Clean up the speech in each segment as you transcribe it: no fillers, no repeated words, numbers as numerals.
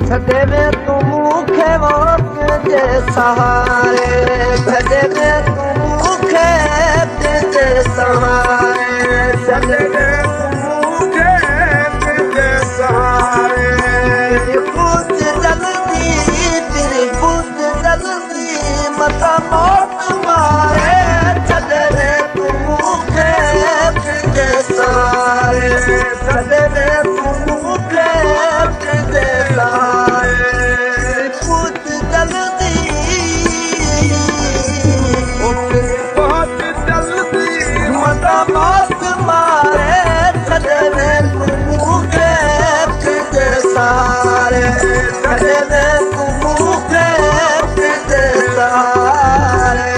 छॾे में तूं मूंखे तुंहिंजे सहारे छॾे में तूं मूंखे तुंहिंजे सहारे छॾे में तूं मूंखे तुंहिंजे सहारे पुछ जल्दी तेरी पुछ जल्दी मथा मौत मारे छॾे में तूं मूंखे तुंहिंजे सहारे छॾे में तूं मूंखे तुंहिंजे सहारे पुछ जल्दी बहुत जल्दी मथा मौत मारे छॾे में तूं मूंखे तुंहिंजे सहारे छॾे में तूं मूंखे तुंहिंजे सहारे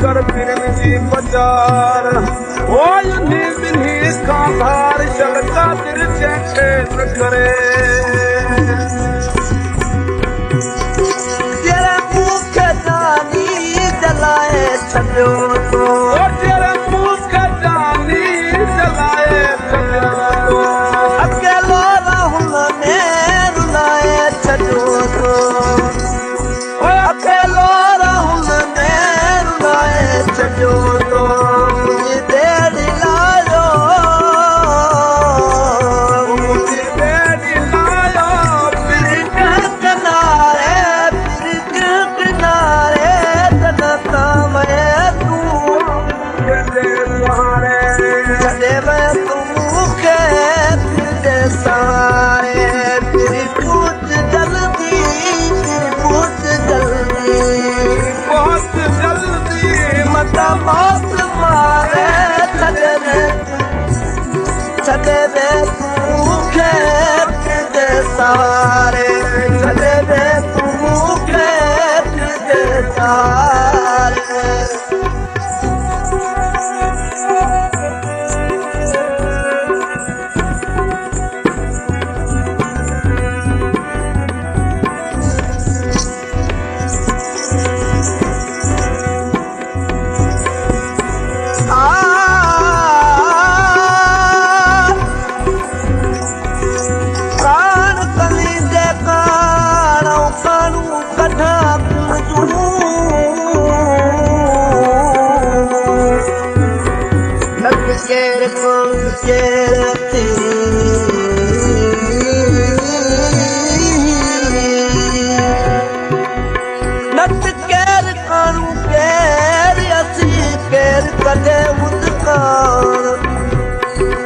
कर फिरन जी बाजार ओ यूनी बिनी कांधार चलता दिल चेखे न करे तेरे मुख जानी जलाए छॾियो तो तेरे मुख जानी जलाए छॾियो तो अकेलो राहुल में रुलाए छॾियो तो अकेलो राहुल में छॾियो तो मुंहिंजी देरि लायो मुंहिंजी देरि लायो पिरिक किनारे जनता में तूं तुंहिंजे सहारे छॾे में तूं मूंखे तुंहिंजे सहारे तेरी पूछ जल्दी तेरी पूछ जल्दी बहुत जल्दी मथा मौत मारे छॾे में तूं मूंखे तुंहिंजे सहारे छॾे में तूं मूंखे तुंहिंजे सहारे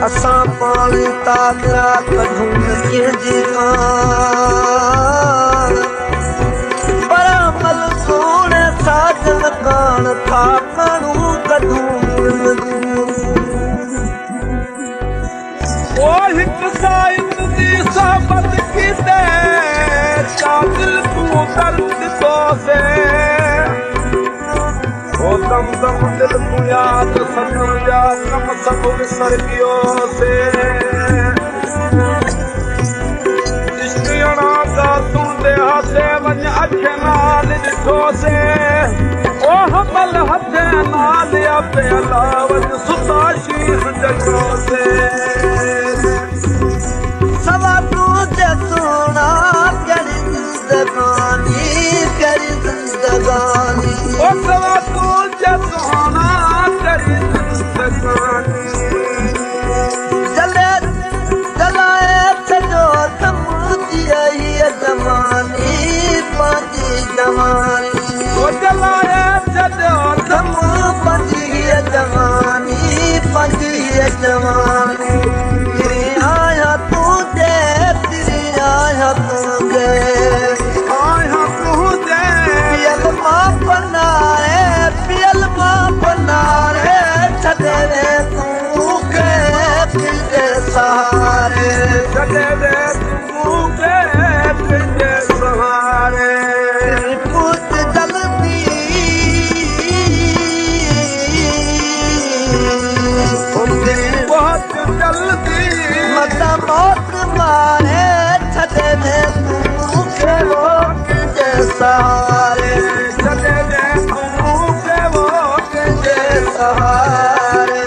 असां पाणी ताकरा कढूं कंहिंजी पर अमल सोणे साजन कान था करूं कढूं ओ हिकु साइट जी साबत कीते काबिल तूं दर्द तो से ओ दम दम दिल तूं याद सजन जा कम सब विसर पियो से इश्कियणा का सुनते हाथे वञ अखे नाल ॾिठो से ओ हमल हथे नाल अपे अलावत सुता शीश जॻो से सवा तूं जे सोना करी ज़िंदगानी ओ सवा तूं जे सोना करी ज़िंदगानी जलाए छॾियो कम हीअ जवानी पंहिंजी जवानी ओ जलाए छॾियो कम पंहिंजी हीअ जवानी पंहिंजी जवानी तेरी आया तुझे तेरी आया तुझे आया तुझे पियल मां बनाए छदे रे तू के तुझे सहारे छदे रे तू के तुझे सहारे पुत जल्दी बहुत जल्दी मता मौत मारे छदे रे तू के वो तुझे सहारे छदे रे तू के वो तुझे सहारे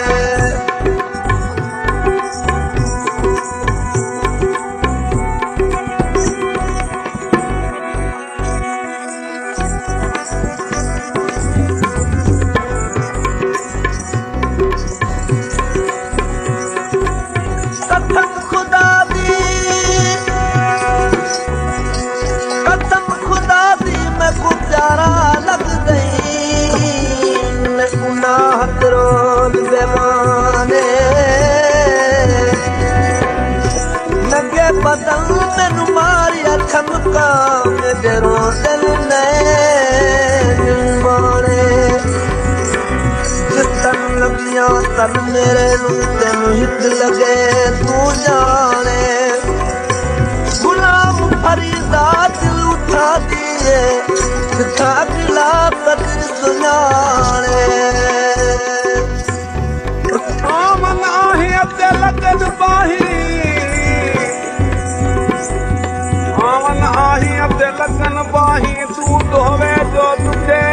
कसम खुदा दी मैं को प्यारा लग गई मैं गुनाह रोज बेमाने लगे बदल मैनू मारिया खमका मेरे रो दिल ने तन लगिया तन मेरे तेन हित लगे तू जाने गुलाम फरीदा दिल उठा दिए था दिला कदर सुनाने आमन आही अते लगन बाही आमन आही अते लगन बाही तू धोवे जो तुझे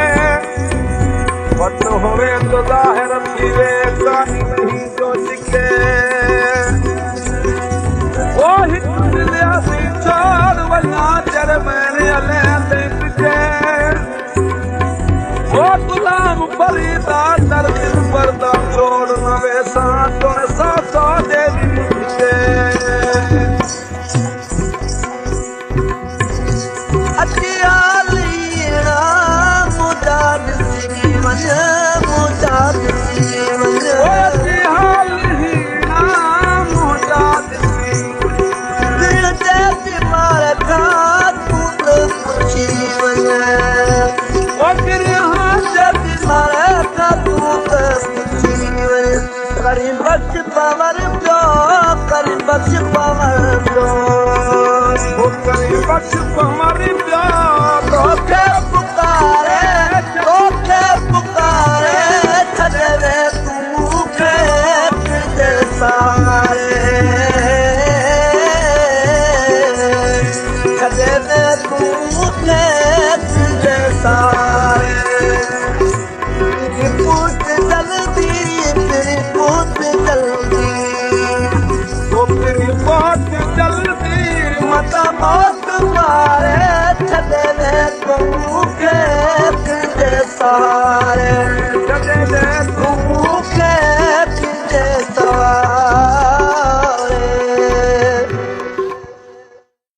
पत होवे तो जाहिर थीवे कानी नहीं जो जिके ओ हित दिलिया सी छोड़ वना चर मैंने अले दिखे ओ गुलाम फरीदा दर दिल पर्दा छोड़ न वैसा तो सा दे दिखे अतियालीना मुजाद जीवन मुजाद जीवन ओती हाल ही नाम मुजाद दिल दे बीमार का तू तो जीवन ओ तेरे हाथ बीमार का तू तो जीवन करीम बख्श पावर जो करीम बख्श पावर जो ओ करी बख्श हमारी प्यार धोखे पुकारे छदे रे तू के तुझे सहारे छदे रे तू के तुझे सहारे तेरी पूछ जल्दी ओ तेरी बहुत जल्दी मता मौत मारे छदे रे तू के तुझे सहारे छदे दे तू